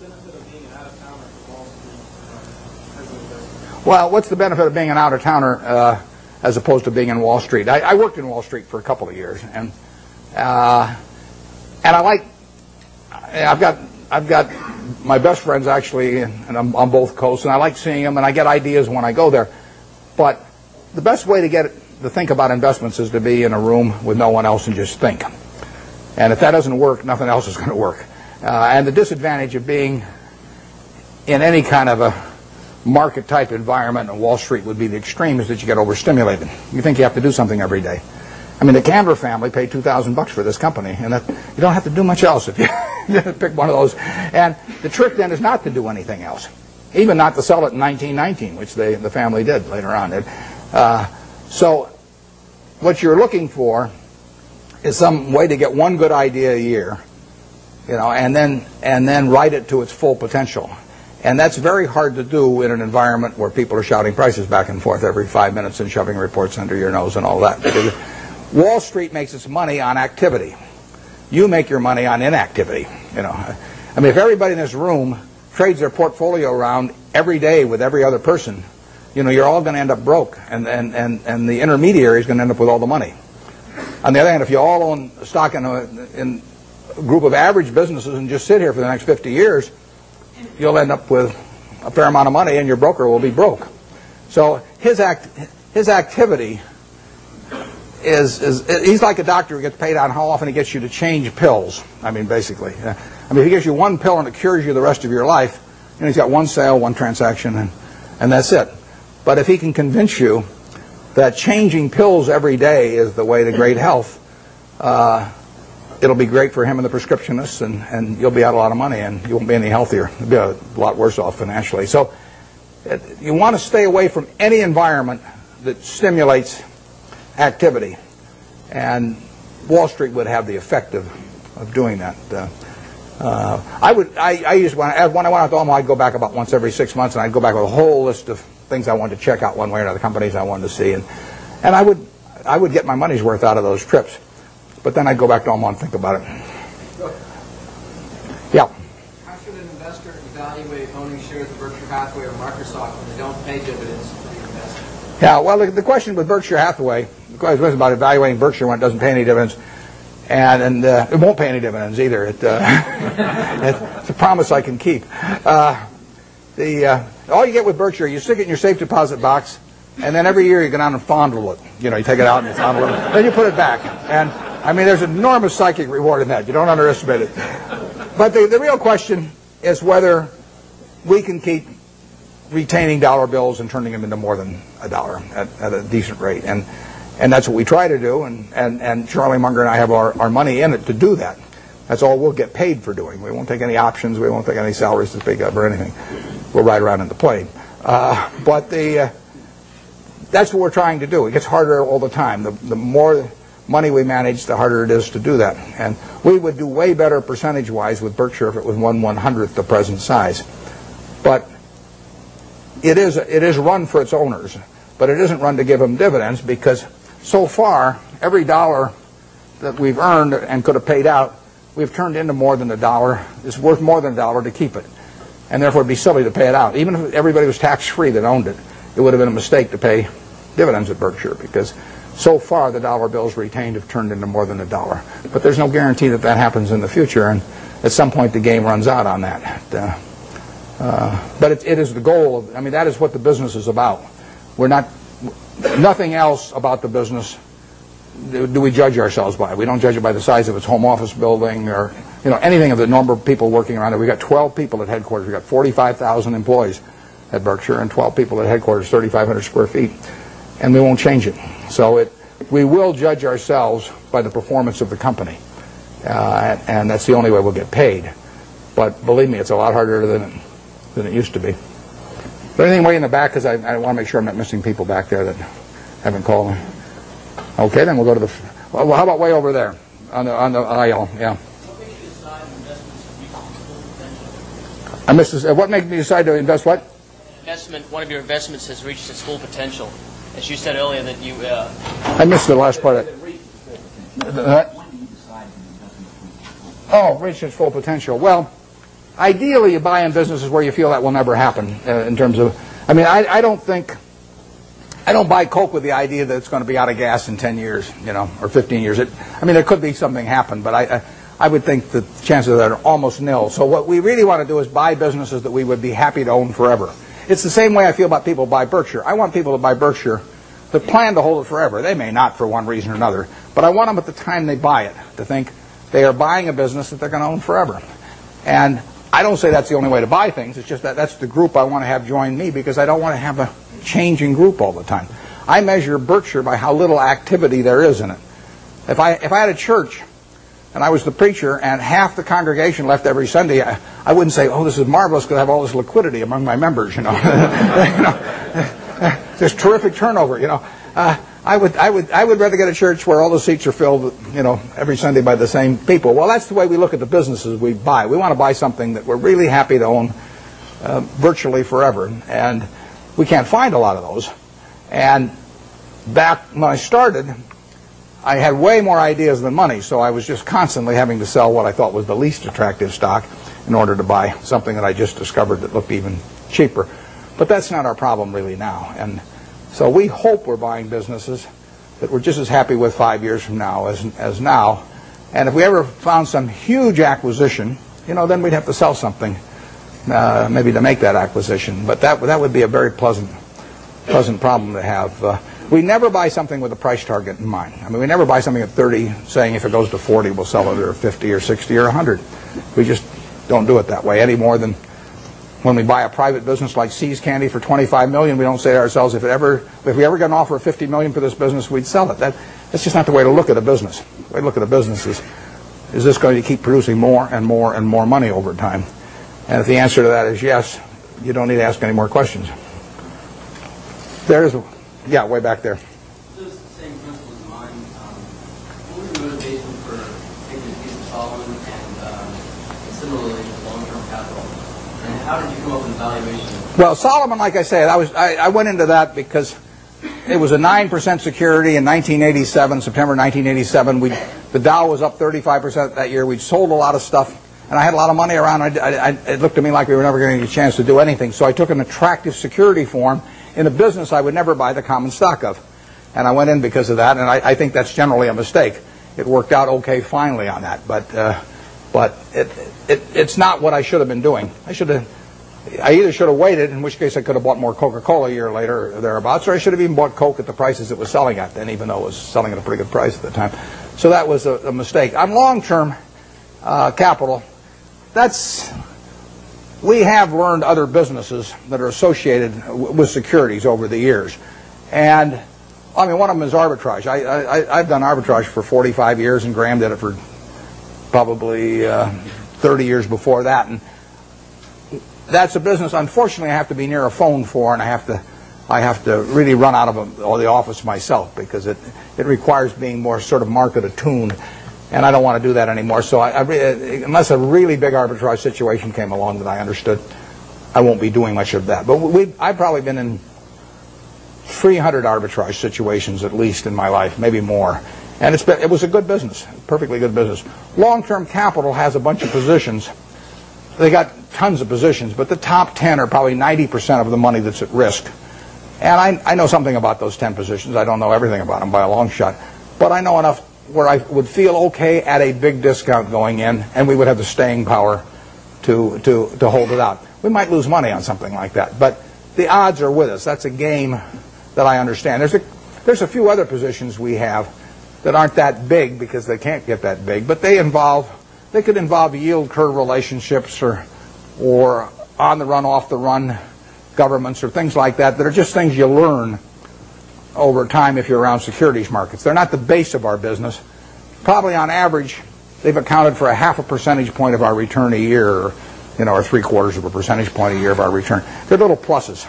benefit of being an out-of-towner for Wall Street as an investor? Well, what's the benefit of being an out-of-towner as opposed to being in Wall Street? I worked in Wall Street for a couple of years, and I like. I've got my best friends actually, and I'm on both coasts, and I like seeing them, and I get ideas when I go there. But the best way to think about investments is to be in a room with no one else and just think. And if that doesn't work, nothing else is going to work. And the disadvantage of being in any kind of a market-type environment on Wall Street would be the extreme is that you get overstimulated. You think you have to do something every day. I mean, the Candler family paid $2,000 for this company, and you don't have to do much else if you pick one of those. And the trick then is not to do anything else, even not to sell it in 1919, which the family did later on. So what you're looking for is some way to get one good idea a year, and then ride it to its full potential. And that's very hard to do in an environment where people are shouting prices back and forth every 5 minutes and shoving reports under your nose and all that. Because Wall Street makes its money on activity. You make your money on inactivity. I mean, if everybody in this room trades their portfolio around every day with every other person, you're all going to end up broke, and the intermediary is going to end up with all the money. On the other hand, if you all own stock in a group of average businesses and just sit here for the next 50 years, you'll end up with a fair amount of money, and your broker will be broke. So his activity he's like a doctor who gets paid on how often he gets you to change pills. I mean, basically. If he gives you one pill and it cures you the rest of your life, he's got one sale, one transaction, and that's it. But if he can convince you that changing pills every day is the way to great health, it'll be great for him and the prescriptionists, and you'll be out a lot of money, and you won't be any healthier. You'll be a lot worse off financially. So you want to stay away from any environment that stimulates activity, and Wall Street would have the effect of doing that. I used when I went out to Omaha, I'd go back about once every 6 months, and I'd go back with a whole list of things I wanted to check out one way or another, companies I wanted to see, and I would get my money's worth out of those trips. But then I'd go back to Omaha and think about it. Yeah. How should an investor evaluate owning shares of Berkshire Hathaway or Microsoft when they don't pay dividends to the investor? Yeah, well, the question with Berkshire Hathaway, the question was about evaluating Berkshire when it doesn't pay any dividends, and it won't pay any dividends either. It's a promise I can keep. All you get with Berkshire, you stick it in your safe deposit box, and then every year you go down and fondle it. You take it out and you fondle it, then you put it back. And I mean, there's enormous psychic reward in that. You don't underestimate it. But the real question is whether we can keep retaining dollar bills and turning them into more than a dollar at a decent rate. And that's what we try to do. And Charlie Munger and I have our money in it to do that. That's all we'll get paid for doing. We won't take any options. We won't take any salaries to speak of or anything. We'll ride around in the plane. But that's what we're trying to do. It gets harder all the time. The more money we manage, the harder it is to do that. And we would do way better percentage-wise with Berkshire if it was 1/100th the present size. But it is run for its owners. But it isn't run to give them dividends, because so far, every dollar that we've earned and could have paid out, we've turned into more than a dollar. It's worth more than a dollar to keep it. And therefore, it'd be silly to pay it out. Even if everybody was tax-free that owned it, it would have been a mistake to pay dividends at Berkshire, because so far the dollar bills retained have turned into more than a dollar. But there's no guarantee that happens in the future, and at some point the game runs out on that. But it is the goal of, that is what the business is about. Nothing else about the business do we judge ourselves by. We don't judge it by the size of its home office building or anything of the number of people working around it. We've got 12 people at headquarters. We've got 45,000 employees at Berkshire and 12 people at headquarters, 3,500 square feet. And we won't change it. So we will judge ourselves by the performance of the company. And that's the only way we'll get paid. But believe me, it's a lot harder than it used to be. Is there anything way in the back? Because I want to make sure I'm not missing people back there that haven't called me. Okay, then we'll go to the... Well, how about way over there on the aisle? Yeah. What makes you decide investments have reached its full potential? I missed this. What made me decide to invest what? One of your investments has reached its full potential. As you said earlier that you... I missed the last part of it. Reached its full potential. Well, ideally, you buy in businesses where you feel that will never happen. In terms of, I mean, I don't buy Coke with the idea that it's going to be out of gas in 10 years, or 15 years. I mean, there could be something happen, but I would think that the chances of that are almost nil. So what we really want to do is buy businesses that we would be happy to own forever. It's the same way I feel about people who buy Berkshire. I want people to buy Berkshire that plan to hold it forever. They may not for one reason or another, but I want them at the time they buy it to think they are buying a business that they're going to own forever. And I don't say that's the only way to buy things. It's just that that's the group I want to have join me, because I don't want to have a changing group all the time. I measure Berkshire by how little activity there is in it. If I had a church and I was the preacher and half the congregation left every Sunday, I wouldn't say, "Oh, this is marvelous because I have all this liquidity among my members." There's terrific turnover. I would rather get a church where all the seats are filled, every Sunday by the same people. Well, that's the way we look at the businesses we buy. We want to buy something that we're really happy to own virtually forever, and we can't find a lot of those. And back when I started, I had way more ideas than money, so I was just constantly having to sell what I thought was the least attractive stock in order to buy something that I just discovered that looked even cheaper. But that's not our problem really now. And so we hope we're buying businesses that we're just as happy with 5 years from now as now. And if we ever found some huge acquisition, then we'd have to sell something maybe to make that acquisition. But that would be a very pleasant problem to have. We never buy something with a price target in mind. I mean, we never buy something at 30 saying if it goes to 40, we'll sell it, or 50 or 60 or 100. We just don't do it that way any more than when we buy a private business like See's Candy for $25 million. We don't say to ourselves, if we ever got an offer of $50 million for this business, we'd sell it. That's just not the way to look at a business. The way to look at a business is this going to keep producing more and more and more money over time? And if the answer to that is yes, you don't need to ask any more questions. Yeah, way back there. Those same principles in mind, what was the motivation for taking a piece of Solomon and similarly long-term capital? And how did you come up with the valuation? Well, Solomon, like I said, I went into that because it was a 9% security in 1987, September 1987. The Dow was up 35% that year. We'd sold a lot of stuff, and I had a lot of money around. It looked to me like we were never going to get a chance to do anything. So I took an attractive security form in a business I would never buy the common stock of. And I went in because of that, and I think that's generally a mistake. It worked out okay finally on that, but it's not what I should have been doing. I either should have waited, in which case I could have bought more Coca-Cola a year later or thereabouts, or I should have even bought Coke at the prices it was selling at then, even though it was selling at a pretty good price at the time. So that was a mistake. On long-term capital, we have learned other businesses that are associated with securities over the years. And, I mean, one of them is arbitrage. I've done arbitrage for 45 years, and Graham did it for probably 30 years before that. And that's a business, unfortunately, I have to be near a phone for, and I have to really run out of the office myself, because it requires being more sort of market attuned. And I don't want to do that anymore. So unless a really big arbitrage situation came along that I understood, I won't be doing much of that. But I've probably been in 300 arbitrage situations at least in my life, maybe more. And it was a good business, perfectly good business. Long-term capital has a bunch of positions. They got tons of positions, but the top 10 are probably 90% of the money that's at risk. And I know something about those 10 positions. I don't know everything about them by a long shot, but I know enough where I would feel okay at a big discount going in, and we would have the staying power to hold it out. We might lose money on something like that, but the odds are with us. That's a game that I understand. There's a few other positions we have that aren't that big because they can't get that big, but they could involve yield curve relationships or on the run, off the run governments or things like that are just things you learn over time if you're around securities markets. They're not the base of our business. Probably on average, they've accounted for 0.5 percentage point of our return a year, or 3/4 of a percentage point a year of our return. They're little pluses.